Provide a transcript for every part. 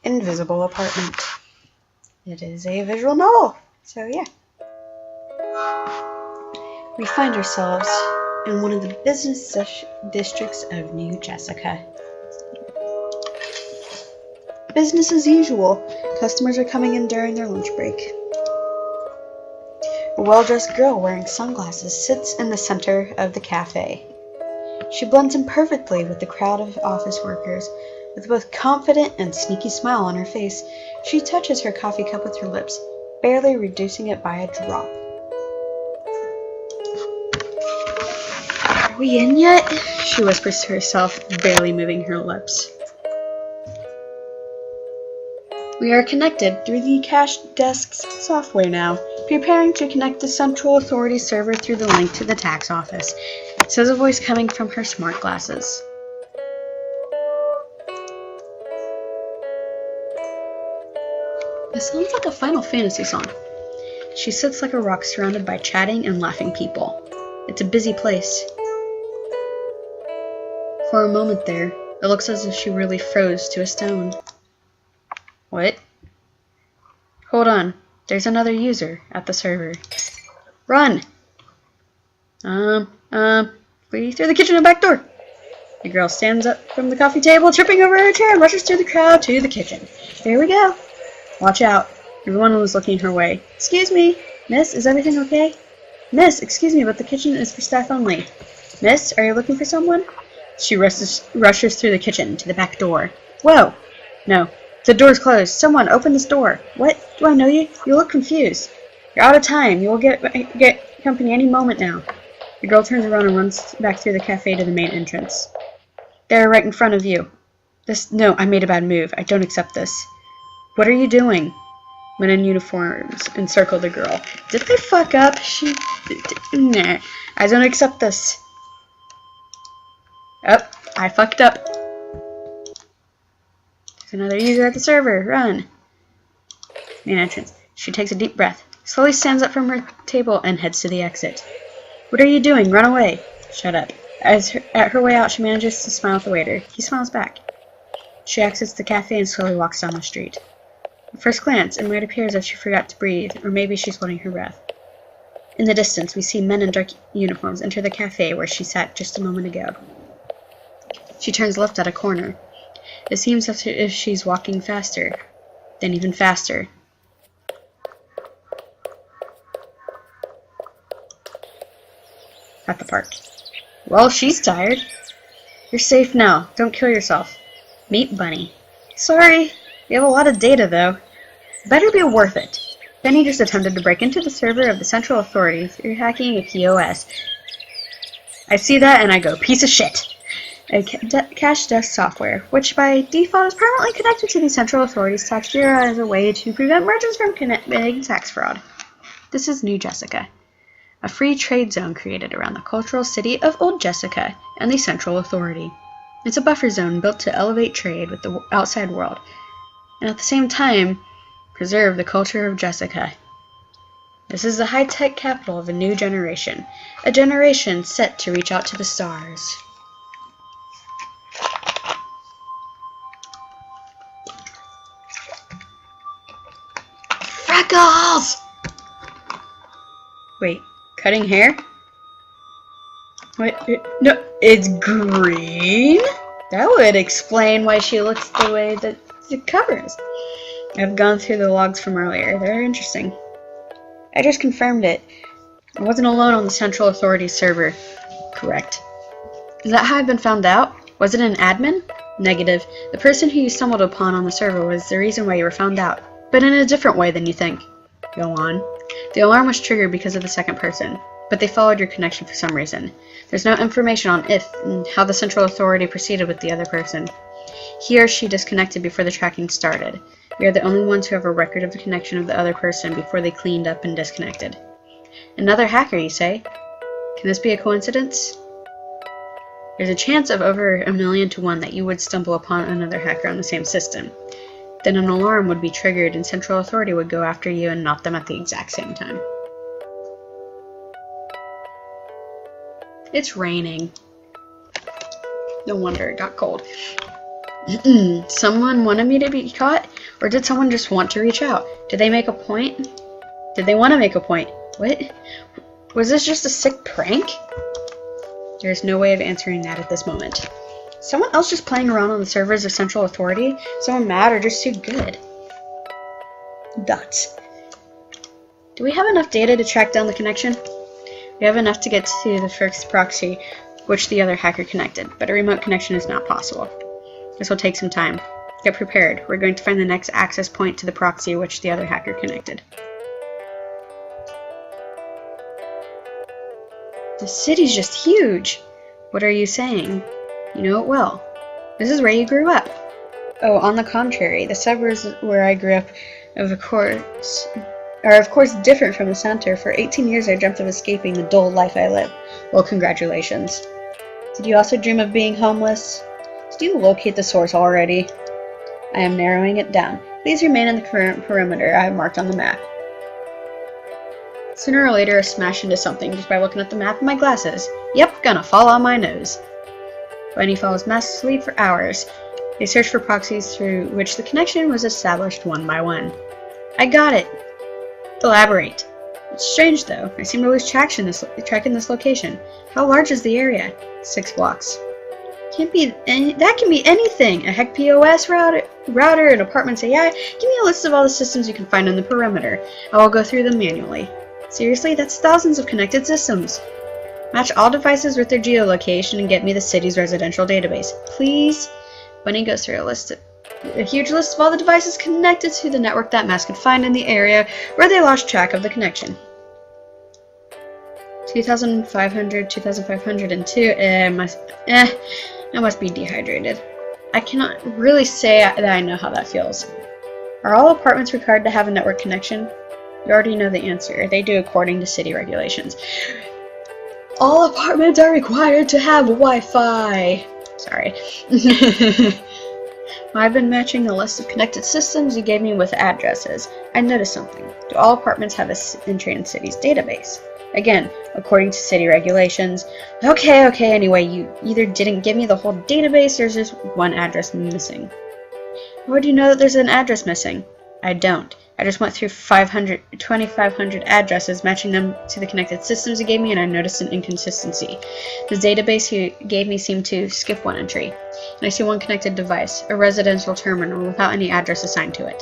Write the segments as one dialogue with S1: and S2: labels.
S1: invisible apartment. It is a visual novel, so yeah. We find ourselves in one of the business districts of New Jessica. Business as usual. Customers are coming in during their lunch break. A well-dressed girl wearing sunglasses sits in the center of the cafe. She blends in perfectly with the crowd of office workers. With both confident and sneaky smile on her face, she touches her coffee cup with her lips, barely reducing it by a drop. Are we in yet? She whispers to herself, barely moving her lips. We are connected through the Cash Desk's software now, preparing to connect the Central Authority server through the link to the tax office, says a voice coming from her smart glasses. It sounds like a Final Fantasy song. She sits like a rock surrounded by chatting and laughing people. It's a busy place. For a moment there, it looks as if she really froze to a stone. What? Hold on. There's another user at the server. Run! Flee through the kitchen and back door. The girl stands up from the coffee table, tripping over her chair, and rushes through the crowd to the kitchen. Here we go. Watch out. Everyone was looking her way. Excuse me. Miss, is everything okay? Miss, excuse me, but the kitchen is for staff only. Miss, are you looking for someone? She rushes through the kitchen to the back door. Whoa! No. The door's closed. Someone, open this door. What? Do I know you? You look confused. You're out of time. You will get company any moment now. The girl turns around and runs back through the cafe to the main entrance. They're right in front of you. No, I made a bad move. I don't accept this. What are you doing? Men in uniforms encircle the girl. Did they fuck up? Nah. I don't accept this. Oh, I fucked up. There's another user at the server. Run. Main entrance. She takes a deep breath, slowly stands up from her table, and heads to the exit. What are you doing? Run away. Shut up. At her way out, she manages to smile at the waiter. He smiles back. She exits the cafe and slowly walks down the street. At first glance, it might appear as if she forgot to breathe, or maybe she's holding her breath. In the distance, we see men in dark uniforms enter the cafe where she sat just a moment ago. She turns left at a corner. It seems as if she's walking faster, then even faster. At the park. Well, she's tired. You're safe now. Don't kill yourself. Meet Bunny. Sorry. We have a lot of data, though. Better be worth it. Benny just attempted to break into the server of the Central Authority through hacking a POS. I see that and I go, piece of shit. A Cash Desk software, which by default is permanently connected to the Central Authority's tax bureau as a way to prevent merchants from committing tax fraud. This is New Jessica, a free trade zone created around the cultural city of Old Jessica and the Central Authority. It's a buffer zone built to elevate trade with the outside world, and at the same time, preserve the culture of Jessica. This is the high-tech capital of a new generation, a generation set to reach out to the stars. Freckles! Wait, cutting hair? Wait, no, it's green? That would explain why she looks the way that the cover is. I've gone through the logs from earlier. They're interesting. I just confirmed it. I wasn't alone on the Central Authority server. Correct. Is that how I've been found out? Was it an admin? Negative. The person who you stumbled upon on the server was the reason why you were found out, but in a different way than you think. Go on. The alarm was triggered because of the second person, but they followed your connection for some reason. There's no information on if and how the Central Authority proceeded with the other person. He or she disconnected before the tracking started. We are the only ones who have a record of the connection of the other person before they cleaned up and disconnected. Another hacker, you say? Can this be a coincidence? There's a chance of over 1,000,000 to 1 that you would stumble upon another hacker on the same system. Then an alarm would be triggered and Central Authority would go after you and not them at the exact same time. It's raining. No wonder it got cold. Someone wanted me to be caught? Or did someone just want to reach out? Did they make a point? Did they want to make a point? What? Was this just a sick prank? There's no way of answering that at this moment. Someone else just playing around on the servers of Central Authority? Someone mad or just too good? Dots. Do we have enough data to track down the connection? We have enough to get to the first proxy which the other hacker connected, but a remote connection is not possible. This will take some time. Get prepared. We're going to find the next access point to the proxy which the other hacker connected. The city's just huge. What are you saying? You know it well. This is where you grew up. Oh, on the contrary, the suburbs where I grew up, of course different from the center. For 18 years I dreamt of escaping the dull life I live. Well, congratulations. Did you also dream of being homeless? Did you locate the source already? I am narrowing it down. Please remain in the current perimeter I have marked on the map. Sooner or later I smash into something just by looking at the map with my glasses. Yep, gonna fall on my nose. Bunny follows mass sleep for hours. They search for proxies through which the connection was established one by one. I got it! Elaborate. It's strange though. I seem to lose track in this location. How large is the area? 6 blocks. That can be anything! A heck POS router, an apartment's AI. Give me a list of all the systems you can find on the perimeter. I will go through them manually. Seriously? That's thousands of connected systems. Match all devices with their geolocation and get me the city's residential database. Please? Bunny goes through a huge list of all the devices connected to the network that Mask could find in the area where they lost track of the connection. 2,500, 2,502, I must be dehydrated. I cannot really say that I know how that feels. Are all apartments required to have a network connection? You already know the answer. They do according to city regulations. All apartments are required to have Wi-Fi. Sorry. I've been matching the list of connected systems you gave me with addresses. I noticed something. Do all apartments have an entry in the city's database? Again, according to city regulations. Okay, anyway, you either didn't give me the whole database or there's just one address missing. How do you know that there's an address missing? I don't. I just went through 2,500 addresses, matching them to the connected systems you gave me, and I noticed an inconsistency. The database you gave me seemed to skip one entry, and I see one connected device, a residential terminal without any address assigned to it.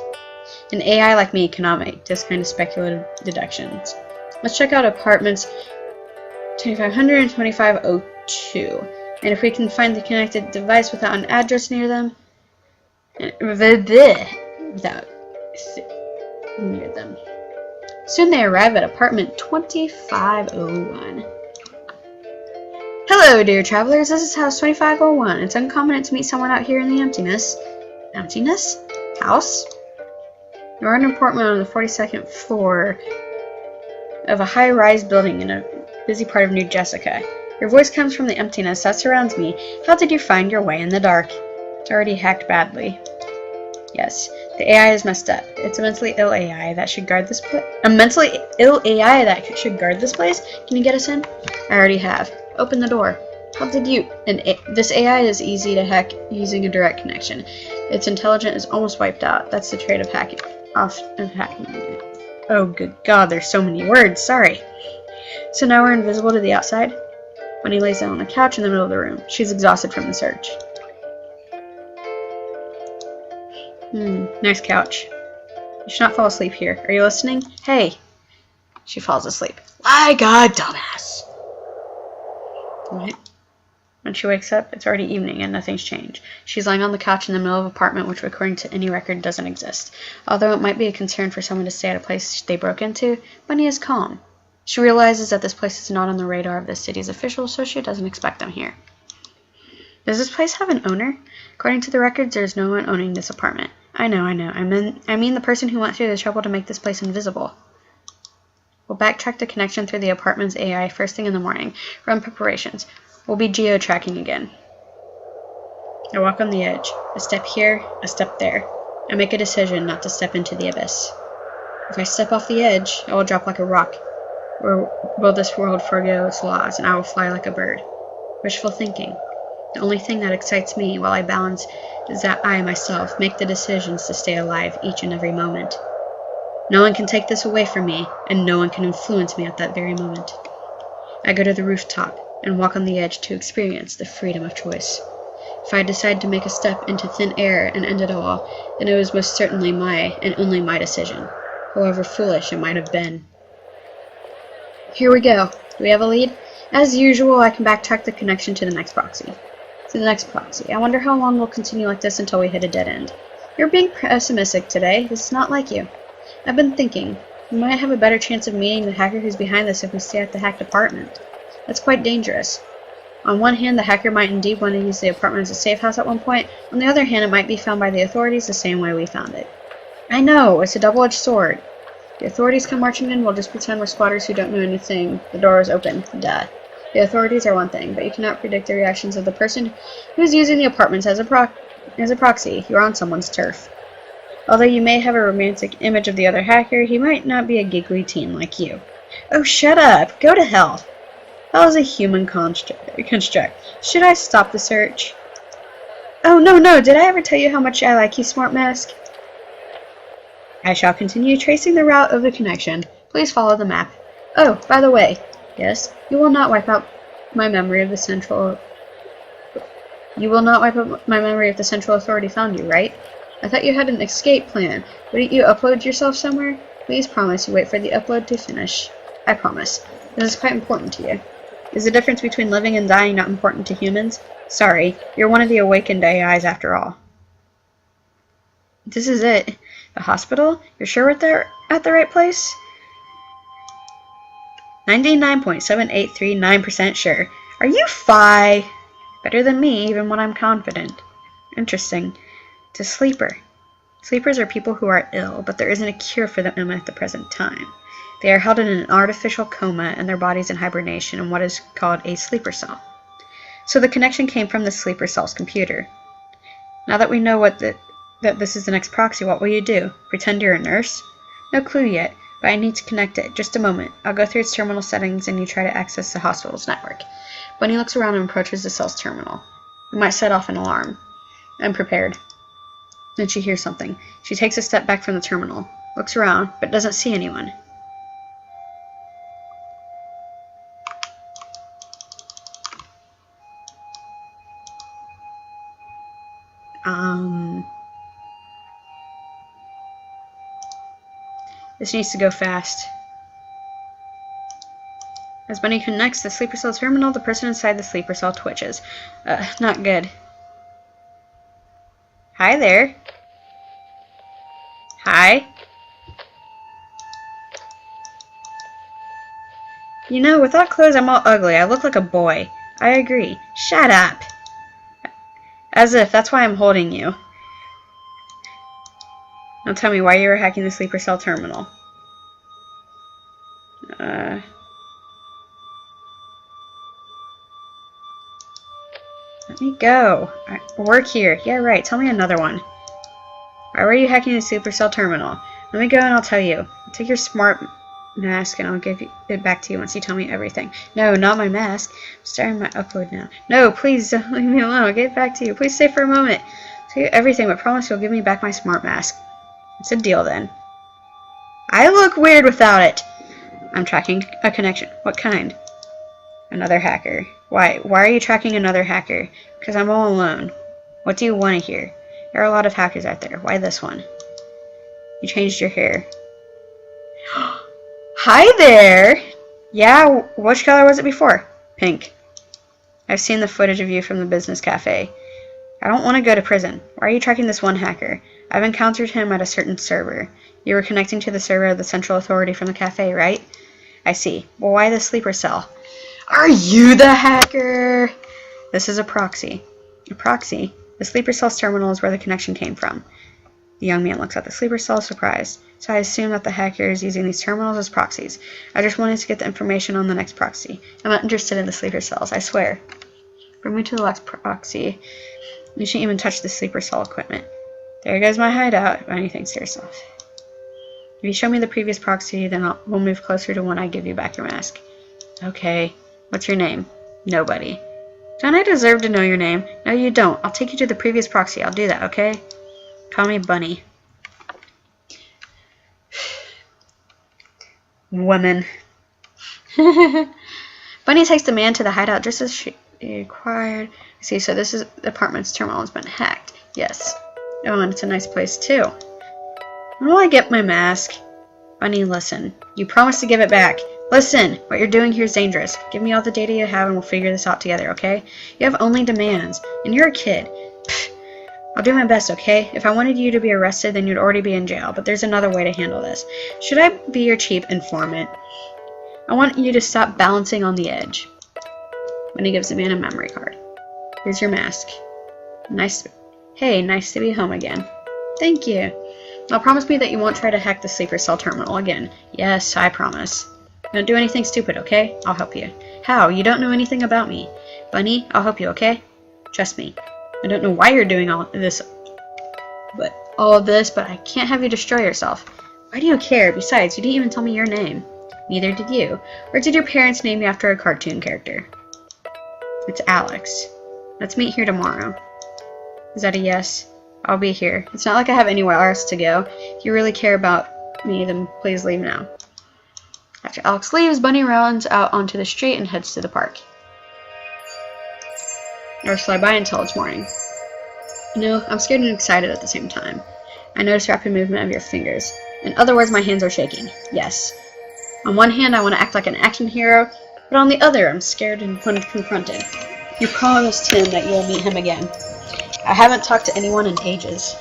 S1: An AI like me cannot make this kind of speculative deductions. Let's check out apartments 2,500 and 2,502, and if we can find the connected device without an address near them, near them. Soon they arrive at apartment 2501. Hello, dear travelers. This is house 2501. It's uncommon to meet someone out here in the emptiness. Emptiness? House? You're in an apartment on the 42nd floor of a high-rise building in a busy part of New Jessica. Your voice comes from the emptiness that surrounds me. How did you find your way in the dark? It's already hacked badly. Yes, the AI is messed up. It's a mentally ill AI that should guard this place. A mentally ill AI that should guard this place? Can you get us in? I already have. Open the door. How did you? This AI is easy to hack using a direct connection. Its intelligence is almost wiped out. That's the trait of hacking. Oh, good God, there's so many words. Sorry. So now we're invisible to the outside? Bunny lays down on the couch in the middle of the room. She's exhausted from the search. Nice couch. You should not fall asleep here. Are you listening? Hey! She falls asleep. My God, dumbass! What? When she wakes up, it's already evening and nothing's changed. She's lying on the couch in the middle of an apartment which, according to any record, doesn't exist. Although it might be a concern for someone to stay at a place they broke into, Bunny is calm. She realizes that this place is not on the radar of the city's officials, so she doesn't expect them here. Does this place have an owner? According to the records, there is no one owning this apartment. I know. I mean the person who went through the trouble to make this place invisible. We'll backtrack the connection through the apartment's AI first thing in the morning. Run preparations. We'll be geo-tracking again. I walk on the edge. A step here, a step there. I make a decision not to step into the abyss. If I step off the edge, I will drop like a rock. Or will this world forego its laws, and I will fly like a bird? Wishful thinking. The only thing that excites me while I balance is that I, myself, make the decisions to stay alive each and every moment. No one can take this away from me, and no one can influence me at that very moment. I go to the rooftop and walk on the edge to experience the freedom of choice. If I decide to make a step into thin air and end it all, then it was most certainly my and only my decision, however foolish it might have been. Here we go. Do we have a lead? As usual, I can backtrack the connection to the next proxy. I wonder how long we'll continue like this until we hit a dead end. You're being pessimistic today. This is not like you. I've been thinking. We might have a better chance of meeting the hacker who's behind this if we stay at the hacked apartment. That's quite dangerous. On one hand, the hacker might indeed want to use the apartment as a safe house at one point. On the other hand, it might be found by the authorities the same way we found it. I know, it's a double-edged sword. The authorities come marching in, we'll just pretend we're squatters who don't know anything. The door is open. Duh. The authorities are one thing, but you cannot predict the reactions of the person who's using the apartments as a proxy. You're on someone's turf. Although you may have a romantic image of the other hacker, he might not be a giggly teen like you. Oh, shut up! Go to hell! Hell is a human construct. Should I stop the search? Oh, no, did I ever tell you how much I like you, Smart Mask? I shall continue tracing the route of the connection. Please follow the map. Oh, by the way, yes, you will not wipe out my memory of the central... You will not wipe out my memory if the Central Authority found you, right? I thought you had an escape plan. Wouldn't you upload yourself somewhere? Please promise you wait for the upload to finish. I promise. This is quite important to you. Is the difference between living and dying not important to humans? Sorry, you're one of the awakened AIs after all. This is it. The hospital? You're sure we're at the right place? 99.7839% sure. Are you Phi? Better than me, even when I'm confident. Interesting. It's a sleeper. Sleepers are people who are ill, but there isn't a cure for them at the present time. They are held in an artificial coma and their bodies in hibernation in what is called a sleeper cell. So the connection came from the sleeper cell's computer. Now that we know that this is the next proxy, what will you do? Pretend you're a nurse? No clue yet, but I need to connect it. Just a moment. I'll go through its terminal settings and you try to access the hospital's network. Bunny looks around and approaches the cell's terminal. It might set off an alarm. I'm prepared. Then she hears something. She takes a step back from the terminal, looks around, but doesn't see anyone. This needs to go fast. As Bunny connects the sleeper cell terminal, the person inside the sleeper cell twitches. Not good. Hi there. Hi. You know, without clothes I'm all ugly. I look like a boy. I agree. Shut up. As if, that's why I'm holding you. Now tell me why you were hacking the sleeper cell terminal. Let me go. Work here. Yeah, right. Tell me another one. Why were you hacking the sleeper cell terminal? Let me go and I'll tell you. Take your smart mask and I'll give it back to you once you tell me everything. No, not my mask. I'm starting my upload now. No, please don't leave me alone. I'll get it back to you. Please stay for a moment. I'll tell you everything, but promise you'll give me back my smart mask. It's a deal then. I look weird without it. I'm tracking a connection. What kind? Another hacker. Why are you tracking another hacker? Because I'm all alone. What do you want to hear? There are a lot of hackers out there. Why this one? You changed your hair. Hi there! Yeah, which color was it before? Pink. I've seen the footage of you from the business cafe. I don't want to go to prison. Why are you tracking this one hacker? I've encountered him at a certain server. You were connecting to the server of the Central Authority from the cafe, right? I see. Well, why the sleeper cell? Are you the hacker? This is a proxy. A proxy? The sleeper cell's terminal is where the connection came from. The young man looks at the sleeper cell, surprised. So I assume that the hacker is using these terminals as proxies. I just wanted to get the information on the next proxy. I'm not interested in the sleeper cells, I swear. Bring me to the last proxy. You shouldn't even touch the sleeper cell equipment. There goes my hideout. Bunny thinks to herself. If you show me the previous proxy, then we'll move closer to when I give you back your mask. Okay. What's your name? Nobody. Don't I deserve to know your name? No, you don't. I'll take you to the previous proxy. I'll do that, okay? Call me Bunny. Woman. Bunny takes the man to the hideout just as she required. See, so this is the apartment's terminal has been hacked. Yes. Oh, and it's a nice place, too. When will I get my mask? Bunny, listen. You promised to give it back. Listen! What you're doing here is dangerous. Give me all the data you have and we'll figure this out together, okay? You have only demands. And you're a kid. Pfft. I'll do my best, okay? If I wanted you to be arrested, then you'd already be in jail. But there's another way to handle this. Should I be your cheap informant? I want you to stop balancing on the edge. Bunny gives the man a memory card. Here's your mask. Hey, nice to be home again. Thank you. Now promise me that you won't try to hack the sleeper cell terminal again. Yes, I promise. Don't do anything stupid, okay? I'll help you. How? You don't know anything about me. Bunny, I'll help you, okay? Trust me. I don't know why you're doing all of this, but I can't have you destroy yourself. Why do you care? Besides, you didn't even tell me your name. Neither did you. Or did your parents name you after a cartoon character? It's Alex. Let's meet here tomorrow. Is that a yes? I'll be here. It's not like I have anywhere else to go. If you really care about me, then please leave now. After Alex leaves, Bunny runs out onto the street and heads to the park. Hours fly by until it's morning. No, I'm scared and excited at the same time. I notice rapid movement of your fingers. In other words, my hands are shaking. Yes. On one hand, I want to act like an action hero, but on the other, I'm scared and confronted. You promised him that you'll meet him again. I haven't talked to anyone in ages.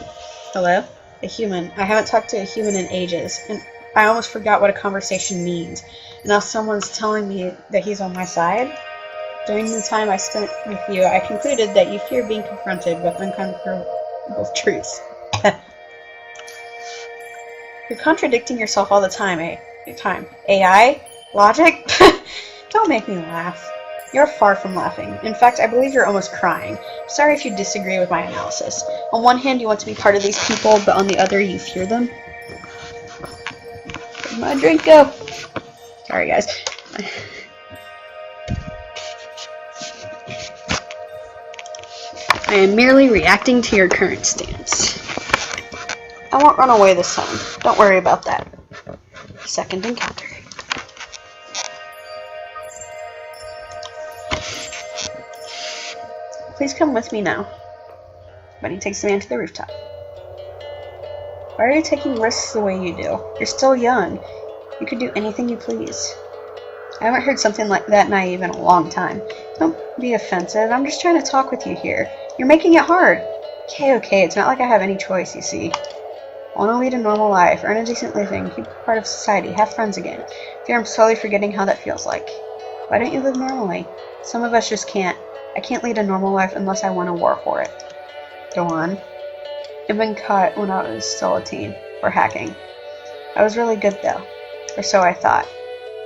S1: Hello? A human. I haven't talked to a human in ages, and I almost forgot what a conversation means. And now someone's telling me that he's on my side? During the time I spent with you, I concluded that you fear being confronted with uncomfortable truths. You're contradicting yourself all the time, AI? Logic? Don't make me laugh. You're far from laughing. In fact, I believe you're almost crying. Sorry if you disagree with my analysis. On one hand, you want to be part of these people, but on the other, you fear them. Where'd my drink go? Sorry, guys. I am merely reacting to your current stance. I won't run away this time. Don't worry about that. Second encounter. Please come with me now. Bunny takes the man to the rooftop. Why are you taking risks the way you do? You're still young. You could do anything you please. I haven't heard something like that naive in a long time. Don't be offensive. I'm just trying to talk with you here. You're making it hard. Okay, it's not like I have any choice, you see. I want to lead a normal life, earn a decent living, keep part of society, have friends again. Fear I'm slowly forgetting how that feels like. Why don't you live normally? Some of us just can't. I can't lead a normal life unless I win a war for it. Go on. I've been caught when I was still a teen, for hacking. I was really good though, or so I thought.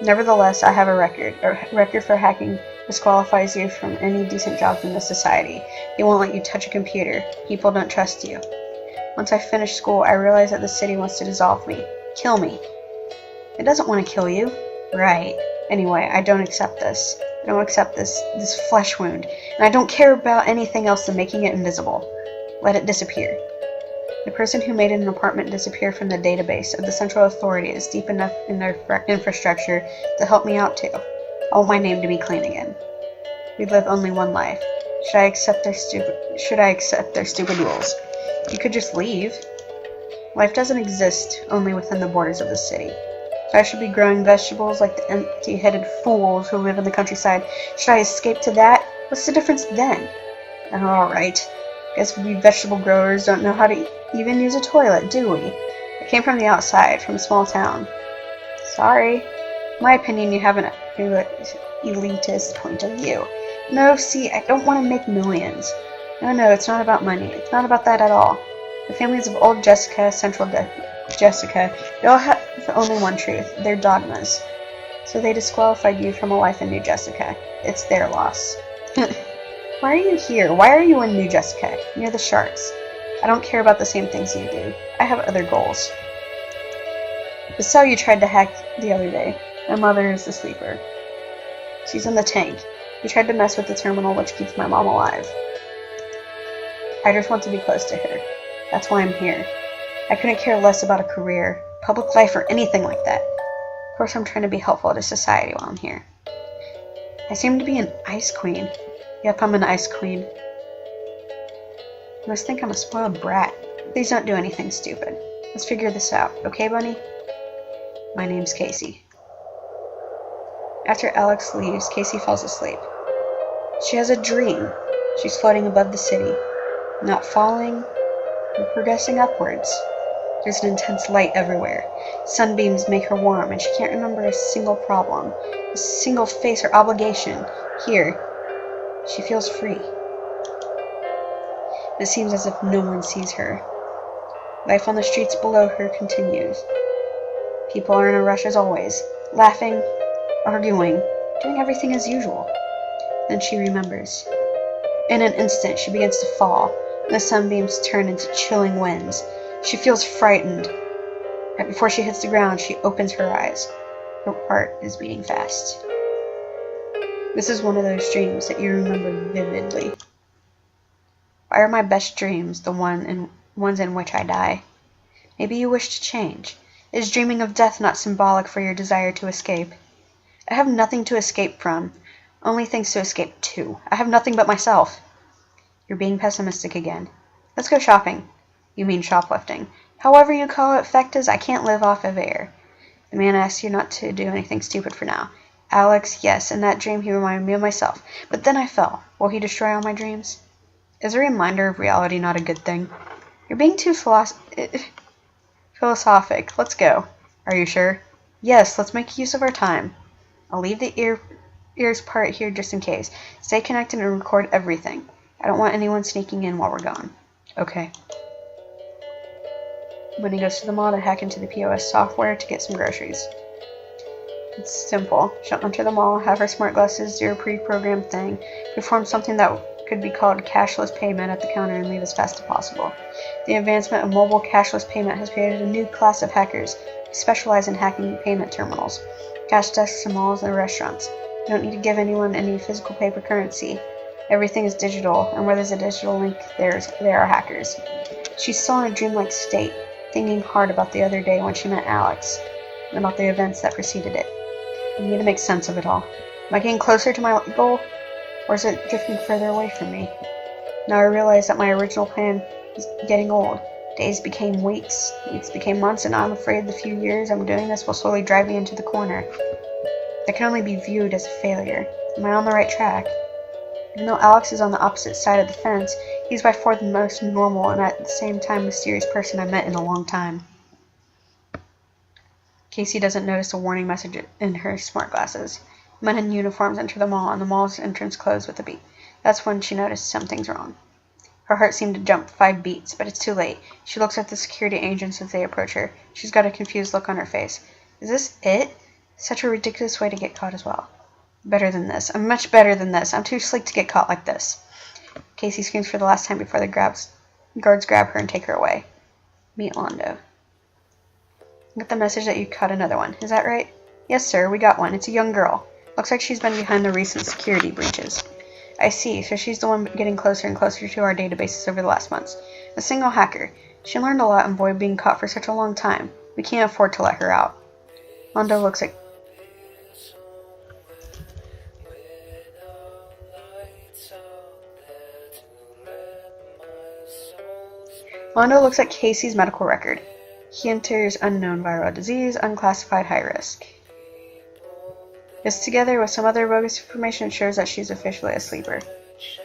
S1: Nevertheless, I have a record. A record for hacking disqualifies you from any decent jobs in this society. They won't let you touch a computer. People don't trust you. Once I finished school, I realized that the city wants to dissolve me. Kill me. It doesn't want to kill you. Right. Anyway, I don't accept this. I don't accept this flesh wound. And I don't care about anything else than making it invisible. Let it disappear. The person who made an apartment disappear from the database of the Central Authority is deep enough in their infrastructure to help me out too. I want my name to be clean again. We live only one life. Should I accept their stupid rules? You could just leave. Life doesn't exist only within the borders of the city. If I should be growing vegetables like the empty-headed fools who live in the countryside, should I escape to that? What's the difference then? Alright. Guess we vegetable growers don't know how to even use a toilet, do we? I came from the outside, from a small town. Sorry. In my opinion, you have an elitist point of view. No, see, I don't want to make millions. No, it's not about money. It's not about that at all. The families of Old Jessica, Central Jessica, they all have only one truth, their dogmas. So they disqualified you from a life in New Jessica. It's their loss. Why are you here? Why are you in New Jessica, near the sharks? I don't care about the same things you do. I have other goals. The cell you tried to hack the other day. My mother is the sleeper. She's in the tank. He tried to mess with the terminal which keeps my mom alive. I just want to be close to her. That's why I'm here. I couldn't care less about a career, public life, or anything like that. Of course, I'm trying to be helpful to society while I'm here. I seem to be an ice queen. Yep, I'm an ice queen. You must think I'm a spoiled brat. Please don't do anything stupid. Let's figure this out, okay, Bunny? My name's Casey. After Alex leaves, Casey falls asleep. She has a dream. She's floating above the city, not falling, but progressing upwards. There's an intense light everywhere. Sunbeams make her warm, and she can't remember a single problem, a single face or obligation. Here, she feels free. It seems as if no one sees her. Life on the streets below her continues. People are in a rush as always, laughing, arguing, doing everything as usual. Then she remembers. In an instant, she begins to fall, and the sunbeams turn into chilling winds. She feels frightened. Right before she hits the ground, she opens her eyes. Her heart is beating fast. This is one of those dreams that you remember vividly. Why are my best dreams the ones in which I die? Maybe you wish to change. Is dreaming of death not symbolic for your desire to escape? I have nothing to escape from, only things to escape to. I have nothing but myself. You're being pessimistic again. Let's go shopping. You mean shoplifting. However you call it, fact is, I can't live off of air. The man asked you not to do anything stupid for now. Alex, yes, in that dream he reminded me of myself. But then I fell. Will he destroy all my dreams? Is a reminder of reality not a good thing? You're being too philosophic. Let's go. Are you sure? Yes, let's make use of our time. I'll leave the ears part here just in case. Stay connected and record everything. I don't want anyone sneaking in while we're gone. Okay. When he goes to the mall to hack into the POS software to get some groceries. It's simple. She'll enter the mall, have her smart glasses do a pre-programmed thing, perform something that could be called cashless payment at the counter, and leave as fast as possible. The advancement of mobile cashless payment has created a new class of hackers who specialize in hacking payment terminals, cash desks in malls and restaurants. You don't need to give anyone any physical paper currency. Everything is digital, and where there's a digital link, there are hackers. She's still in a dreamlike state, thinking hard about the other day when she met Alex, and about the events that preceded it. I need to make sense of it all. Am I getting closer to my goal, or is it drifting further away from me? Now I realize that my original plan is getting old. Days became weeks, weeks became months, and I'm afraid the few years I'm doing this will slowly drive me into the corner. That can only be viewed as a failure. Am I on the right track? Even though Alex is on the opposite side of the fence, he's by far the most normal and at the same time mysterious person I've met in a long time. Casey doesn't notice a warning message in her smart glasses. Men in uniforms enter the mall, and the mall's entrance closed with a beat. That's when she noticed something's wrong. Her heart seemed to jump 5 beats, but it's too late. She looks at the security agents as they approach her. She's got a confused look on her face. Is this it? Such a ridiculous way to get caught as well. Better than this. I'm much better than this. I'm too slick to get caught like this. Casey screams for the last time before the guards grab her and take her away. Meet Londo. Got the message that you caught another one. Is that right? Yes, sir. We got one. It's a young girl. Looks like she's been behind the recent security breaches. I see. So she's the one getting closer and closer to our databases over the last months. A single hacker. She learned a lot and avoided being caught for such a long time. We can't afford to let her out. Londo looks at Casey's medical record. He enters unknown viral disease, unclassified high risk. This, together with some other bogus information, ensures that she's officially a sleeper.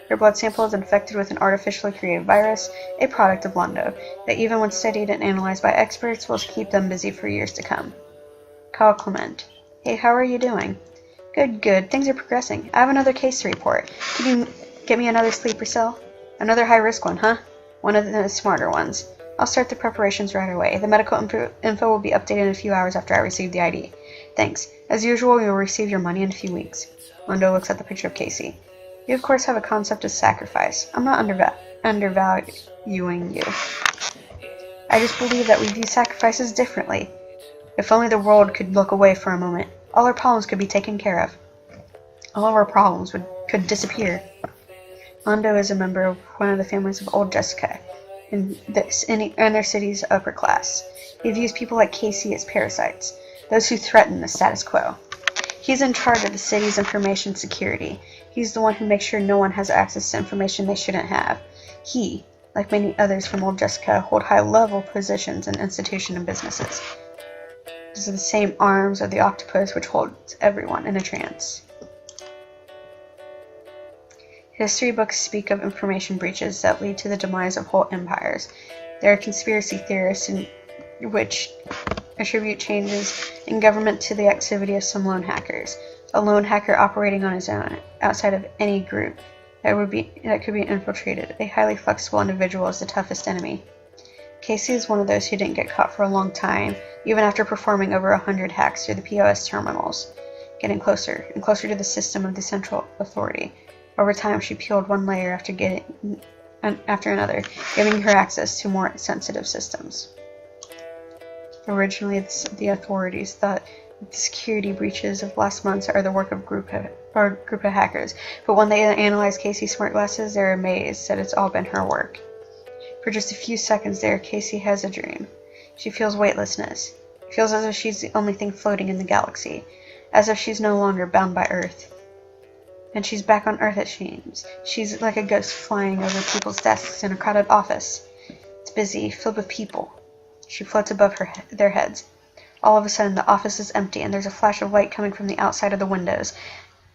S1: Her blood sample is infected with an artificially created virus, a product of Londo, that even when studied and analyzed by experts will keep them busy for years to come. Call Clement. Hey, how are you doing? Good. Things are progressing. I have another case to report. Can you get me another sleeper cell? Another high-risk one, huh? One of the smarter ones. I'll start the preparations right away. The medical info will be updated in a few hours after I receive the ID. Thanks. As usual, you'll receive your money in a few weeks. Londo looks at the picture of Casey. You, of course, have a concept of sacrifice. I'm not undervaluing you. I just believe that we view sacrifices differently. If only the world could look away for a moment, all our problems could be taken care of. All of our problems would could disappear. Londo is a member of one of the families of Old Jessica, in their city's upper class. He views people like Casey as parasites, those who threaten the status quo. He's in charge of the city's information security. He's the one who makes sure no one has access to information they shouldn't have. He, like many others from Old Jessica, hold high-level positions in institutions and businesses. These are the same arms of the octopus which holds everyone in a trance. History books speak of information breaches that lead to the demise of whole empires. There are conspiracy theorists which attribute changes in government to the activity of some lone hackers. A lone hacker operating on his own, outside of any group that could be infiltrated. A highly flexible individual is the toughest enemy. Casey is one of those who didn't get caught for a long time, even after performing over 100 hacks through the POS terminals, getting closer and closer to the system of the Central Authority. Over time, she peeled one layer after another, giving her access to more sensitive systems. Originally, the authorities thought that the security breaches of last month are the work of a group of hackers, but when they analyze Casey's smart glasses, they're amazed that it's all been her work. For just a few seconds there, Casey has a dream. She feels weightlessness. It feels as if she's the only thing floating in the galaxy, as if she's no longer bound by Earth. And she's back on Earth, it seems. She's like a ghost flying over people's desks in a crowded office. It's busy, filled with people. She floats above their heads. All of a sudden, the office is empty, and there's a flash of light coming from the outside of the windows.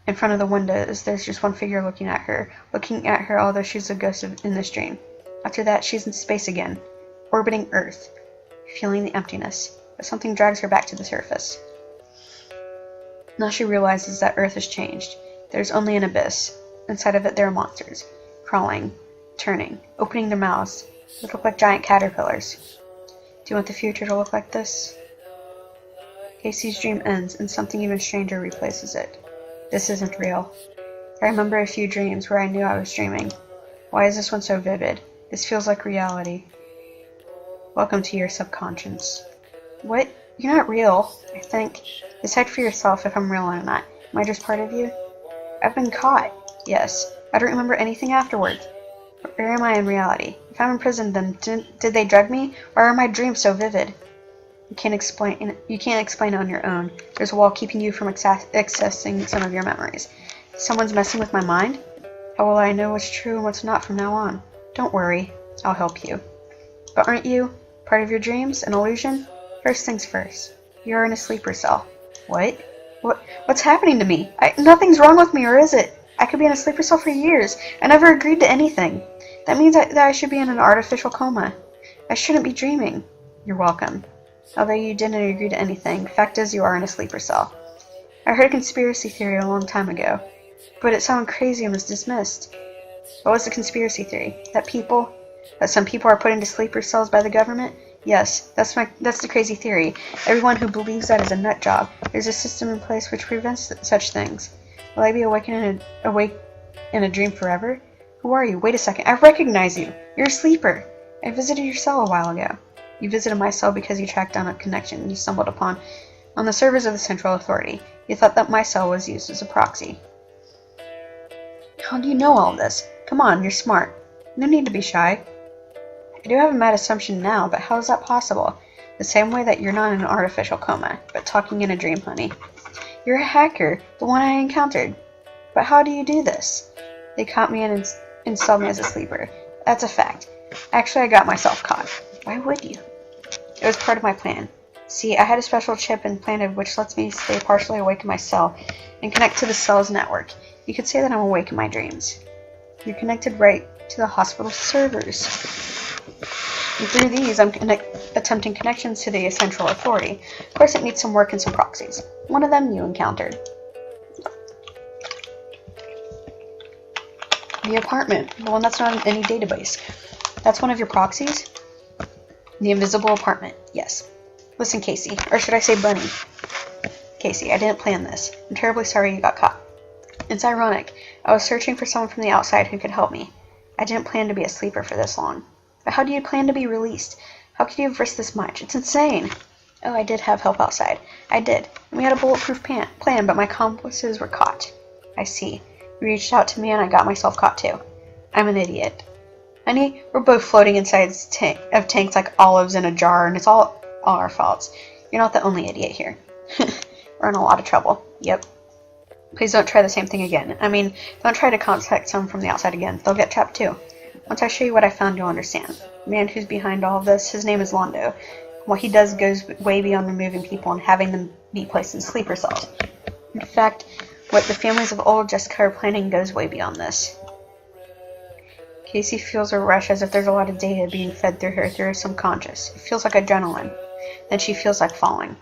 S1: In front of the windows, there's just one figure looking at her, although she's a ghost in this dream. After that, she's in space again, orbiting Earth, feeling the emptiness, but something drags her back to the surface. Now she realizes that Earth has changed. There's only an abyss. Inside of it there are monsters, crawling, turning, opening their mouths. They look like giant caterpillars. Do you want the future to look like this? Casey's dream ends, and something even stranger replaces it. This isn't real. I remember a few dreams where I knew I was dreaming. Why is this one so vivid? This feels like reality. Welcome to your subconscious. What? You're not real, I think. Decide for yourself if I'm real or not. Am I just part of you? I've been caught. Yes. I don't remember anything afterwards. Where am I in reality? If I'm in prison, then did they drug me? Or are my dreams so vivid? You can't explain it on your own. There's a wall keeping you from accessing some of your memories. Someone's messing with my mind? How will I know what's true and what's not from now on? Don't worry. I'll help you. But aren't you part of your dreams? An illusion? First things first. You're in a sleeper cell. What? What's happening to me? Nothing's wrong with me, or is it? I could be in a sleeper cell for years. I never agreed to anything. That means that I should be in an artificial coma. I shouldn't be dreaming. You're welcome. Although you didn't agree to anything, fact is you are in a sleeper cell. I heard a conspiracy theory a long time ago, but it sounded crazy and was dismissed. What was the conspiracy theory? That some people are put into sleeper cells by the government? Yes, that's the crazy theory. Everyone who believes that is a nut job. There's a system in place which prevents such things. Will I be awake in a dream forever? Who are you? Wait a second. I recognize you. You're a sleeper. I visited your cell a while ago. You visited my cell because you tracked down a connection you stumbled upon on the servers of the Central Authority. You thought that my cell was used as a proxy. How do you know all this? Come on, you're smart. No need to be shy. I do have a mad assumption now, but how is that possible? The same way that you're not in an artificial coma, but talking in a dream, honey. You're a hacker, the one I encountered. But how do you do this? They caught me and installed me as a sleeper. That's a fact. Actually, I got myself caught. Why would you? It was part of my plan. See, I had a special chip implanted which lets me stay partially awake in my cell and connect to the cell's network. You could say that I'm awake in my dreams. You're connected right to the hospital servers. And through these, I'm attempting connections to the Central Authority. Of course, it needs some work and some proxies. One of them you encountered. The apartment, the one that's not in any database. That's one of your proxies? The invisible apartment, yes. Listen, Casey, or should I say Bunny? Casey, I didn't plan this. I'm terribly sorry you got caught. It's ironic. I was searching for someone from the outside who could help me. I didn't plan to be a sleeper for this long. But how do you plan to be released? How could you have risked this much? It's insane. Oh, I did have help outside. I did. And we had a bulletproof plan, but my accomplices were caught. I see. You reached out to me and I got myself caught too. I'm an idiot. Honey, we're both floating inside of tanks like olives in a jar, and it's all our faults. You're not the only idiot here. We're in a lot of trouble. Yep. Please don't try the same thing again. I mean, don't try to contact someone from the outside again. They'll get trapped too. Once I show you what I found, you'll understand. The man who's behind all of this, his name is Londo. What he does goes way beyond removing people and having them be placed in sleeper cells. In fact, what the families of old Jessica are planning goes way beyond this. Casey feels a rush as if there's a lot of data being fed through her subconscious. It feels like adrenaline. Then she feels like falling.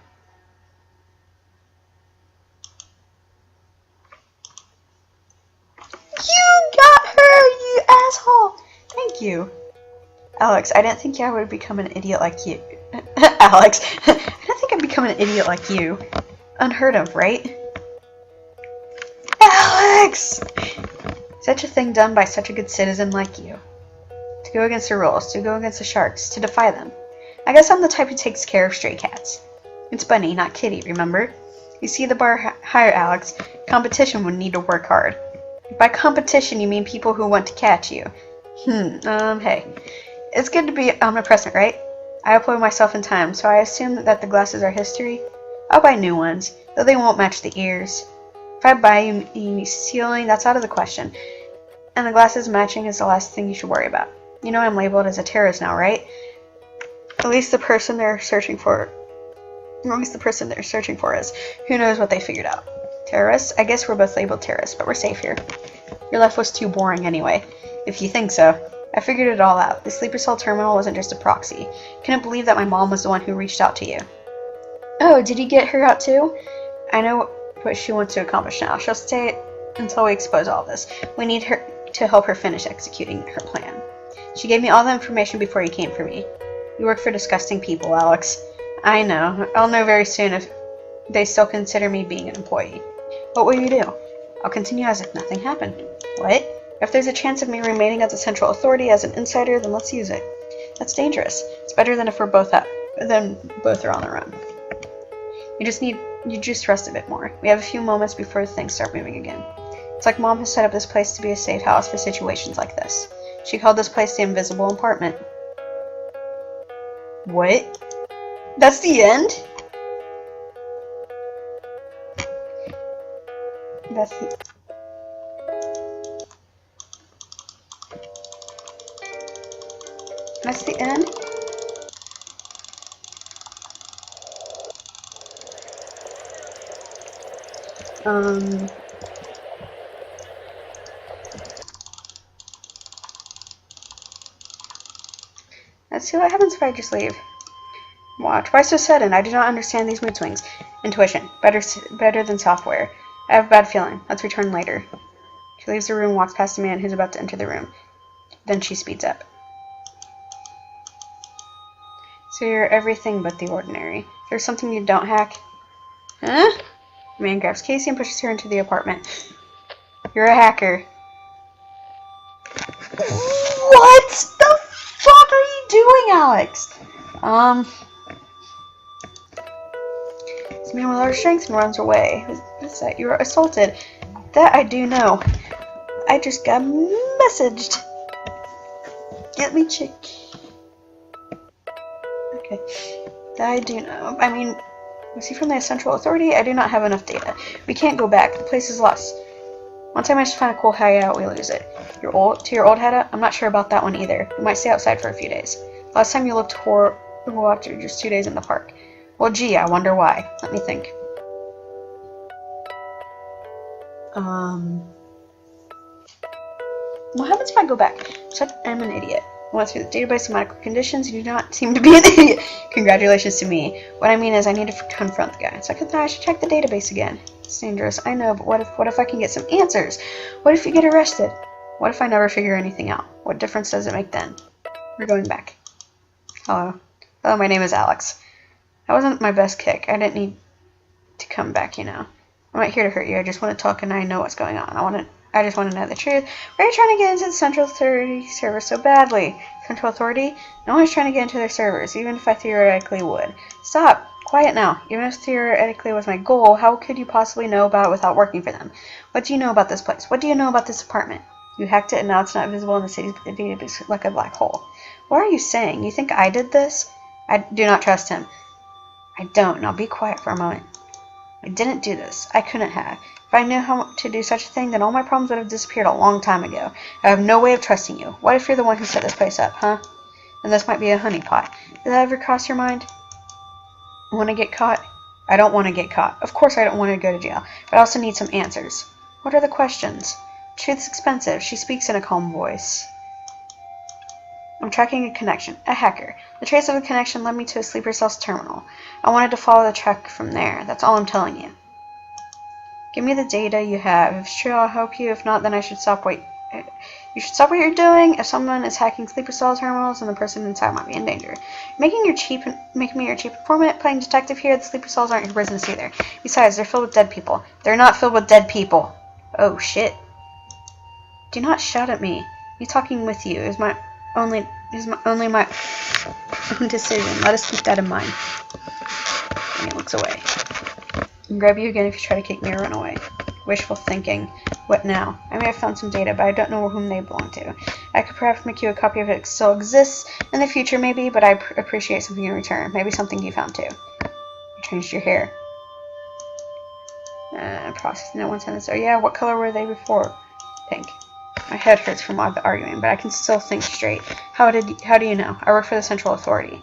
S1: You got her, you asshole! Thank you. Alex, I didn't think I would become an idiot like you. Alex, I didn't think I'd become an idiot like you. Unheard of, right? Alex! Such a thing done by such a good citizen like you. To go against the rules, to go against the sharks, to defy them. I guess I'm the type who takes care of stray cats. It's Bunny, not Kitty, remember? You see the bar higher, Alex. Competition would need to work hard. By competition, you mean people who want to catch you. Hey. It's good to be omnipresent, right? I upload myself in time, so I assume that the glasses are history. I'll buy new ones, though they won't match the ears. If I buy you ceiling, that's out of the question. And the glasses matching is the last thing you should worry about. You know I'm labeled as a terrorist now, right? At least the person they're searching for is. Who knows what they figured out. Terrorists? I guess we're both labeled terrorists, but we're safe here. Your life was too boring anyway. If you think so. I figured it all out. The sleeper cell terminal wasn't just a proxy. Couldn't believe that my mom was the one who reached out to you. Oh, did you get her out too? I know what she wants to accomplish now. She'll stay until we expose all this. We need her to help her finish executing her plan. She gave me all the information before you came for me. You work for disgusting people, Alex. I know. I'll know very soon if they still consider me being an employee. What will you do? I'll continue as if nothing happened. What? If there's a chance of me remaining at the Central Authority as an insider, then let's use it. That's dangerous. It's better than if we're both are on their own. You just rest a bit more. We have a few moments before things start moving again. It's like Mom has set up this place to be a safe house for situations like this. She called this place the Invisible Apartment. What? That's the end? That's the end? Let's see what happens if I just leave. Watch. Why so sudden? I do not understand these mood swings. Intuition. Better than software. I have a bad feeling. Let's return later. She leaves the room and walks past the man who's about to enter the room. Then she speeds up. So you're everything but the ordinary. There's something you don't hack? Huh? The man grabs Casey and pushes her into the apartment. You're a hacker. What the fuck are you doing, Alex? This man with our strength and runs away. What's that? You were assaulted. That I do know. I just got messaged. Get me check. Okay. That I do know. I mean, was he from the Central Authority? I do not have enough data. We can't go back. The place is lost. Once I manage to find a cool hideout, we lose it. Your old hideout? I'm not sure about that one either. We might stay outside for a few days. Last time you looked horrible after just 2 days in the park. Well, gee, I wonder why. Let me think. What happens if I go back? I'm an idiot. I went through the database of medical conditions. You do not seem to be an idiot. Congratulations to me. What I mean is I need to confront the guy. So I thought I should check the database again. It's dangerous, I know, but what if I can get some answers? What if you get arrested? What if I never figure anything out? What difference does it make then? We're going back. Hello. Hello, my name is Alex. That wasn't my best kick. I didn't need to come back, you know. I'm not here to hurt you. I just want to talk and I know what's going on. I just want to know the truth. Why are you trying to get into the Central Authority server so badly? Central Authority? No one's trying to get into their servers, even if I theoretically would. Stop. Quiet now. Even if theoretically was my goal, how could you possibly know about it without working for them? What do you know about this place? What do you know about this apartment? You hacked it and now it's not visible in the city's database like a black hole. What are you saying? You think I did this? I do not trust him. I don't. Now be quiet for a moment. I didn't do this. I couldn't have. If I knew how to do such a thing, then all my problems would have disappeared a long time ago. I have no way of trusting you. What if you're the one who set this place up, huh? And this might be a honeypot. Did that ever cross your mind? Want to get caught? I don't want to get caught. Of course I don't want to go to jail, but I also need some answers. What are the questions? Truth's expensive. She speaks in a calm voice. I'm tracking a connection. A hacker. The trace of the connection led me to a sleeper cell's terminal. I wanted to follow the track from there. That's all I'm telling you. Give me the data you have. If it's true, I'll help you. If not, then I should stop what you should stop what you're doing. If someone is hacking sleeper cell terminals, then the person inside might be in danger. Making me your cheap informant, playing detective here. The sleeper cells aren't your business either. Besides, they're filled with dead people. They're not filled with dead people. Oh shit! Do not shout at me. Me talking with you is only my own decision. Let us keep that in mind. And he looks away. I'll grab you again if you try to kick me or run away. Wishful thinking. What now? I may have found some data, but I don't know whom they belong to. I could perhaps make you a copy if it still exists in the future, maybe, but I appreciate something in return. Maybe something you found too. You changed your hair. Processing that one sentence. Oh yeah, what color were they before? Pink. My head hurts from all the arguing, but I can still think straight. How do you know? I work for the Central Authority.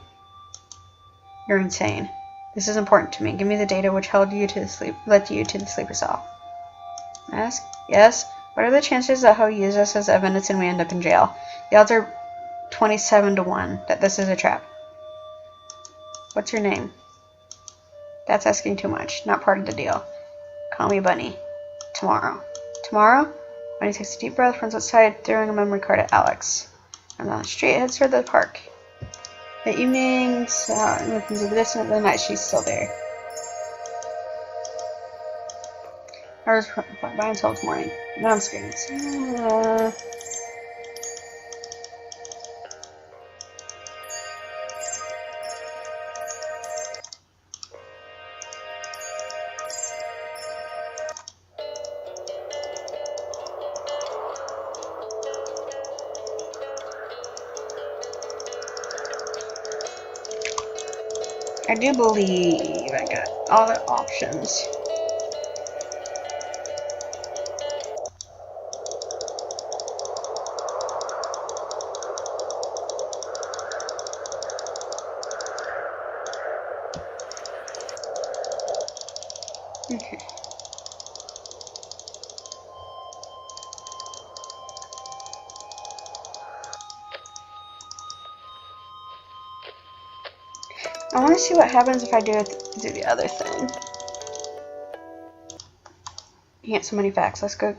S1: You're insane. This is important to me. Give me the data which led you to the sleeper cell. Ask? Yes? What are the chances that he'll use us as evidence and we end up in jail? The odds are 27 to 1 that this is a trap. What's your name? That's asking too much. Not part of the deal. Call me Bunny. Tomorrow. Tomorrow? Bunny takes a deep breath, runs outside, throwing a memory card at Alex. And on the street, heads toward the park. The evenings, looking to the distance of the night, she's still there. Hours went by until it's morning. Now I'm scared. I do believe I got all the options. Okay. I want to see what happens if I do the other thing. You get so many facts. Let's go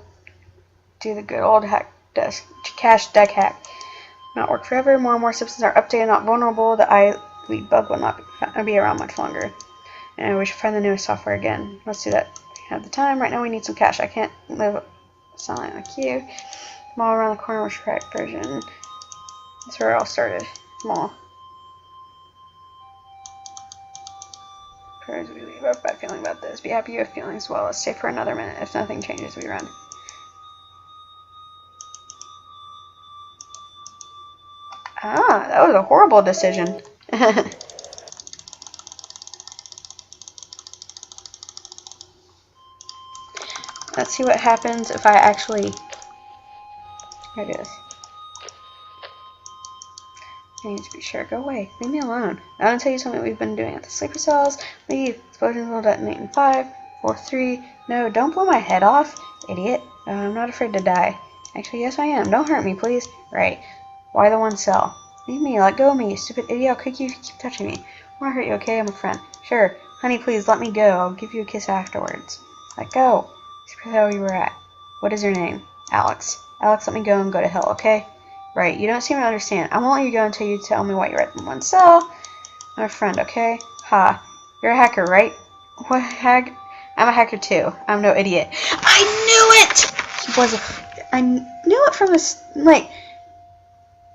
S1: do the good old cache deck hack. Not work forever. More and more systems are updated, not vulnerable. The iLead bug will not be around much longer. And we should find the newest software again. Let's do that. We have the time. Right now we need some cash. I can't live silent like you. Mall around the corner was correct version. That's where it all started. Mall. Prayers we leave. I have a bad feeling about this. Be happy you have feelings well. Let's stay for another minute. If nothing changes, we run. Ah, that was a horrible decision. Let's see what happens if I actually... Here it is. I need to be sure. Go away. Leave me alone. I want to tell you something we've been doing at the sleeper cells. Leave. Explosions will detonate in 5, 4, 3. No, don't blow my head off, idiot. I'm not afraid to die. Actually, yes I am. Don't hurt me, please. Right. Why the one cell? Leave me. Let go of me, you stupid idiot. I'll kick you if you keep touching me. I won't hurt you, okay? I'm a friend. Sure. Honey, please, let me go. I'll give you a kiss afterwards. Let go. See where you were at. What is your name? Alex. Alex, let me go and go to hell, okay? Right, you don't seem to understand. I won't let you go until you tell me why you're at the one cell. I'm a friend, okay? Ha. You're a hacker, right? What hack? I'm a hacker too. I'm no idiot. I knew it! I knew it from this, like...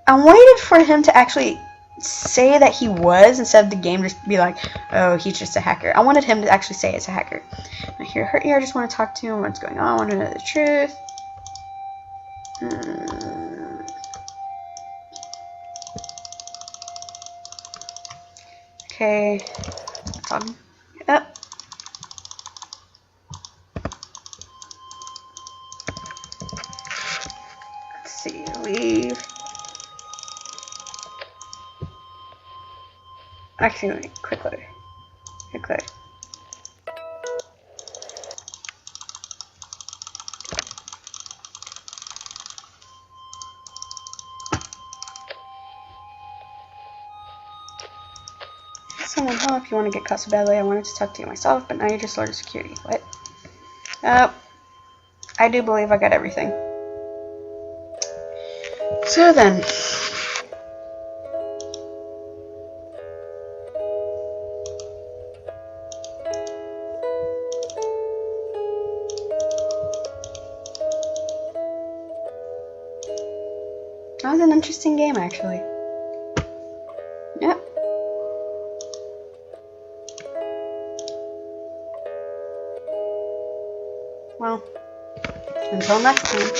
S1: I waited for him to actually say that he was instead of the game just be like, oh, he's just a hacker. I wanted him to actually say it's a hacker. I hear hurt here. I just want to talk to him. What's going on? I want to know the truth. Okay. Up. Let's see. Leave. Actually, let me quick load. Quick load. Someone help, if you want to get caught so badly, I wanted to talk to you myself, but now you're just Lord of Security. What? I do believe I got everything. So then. That was an interesting game, actually. Yep. Well, until next time.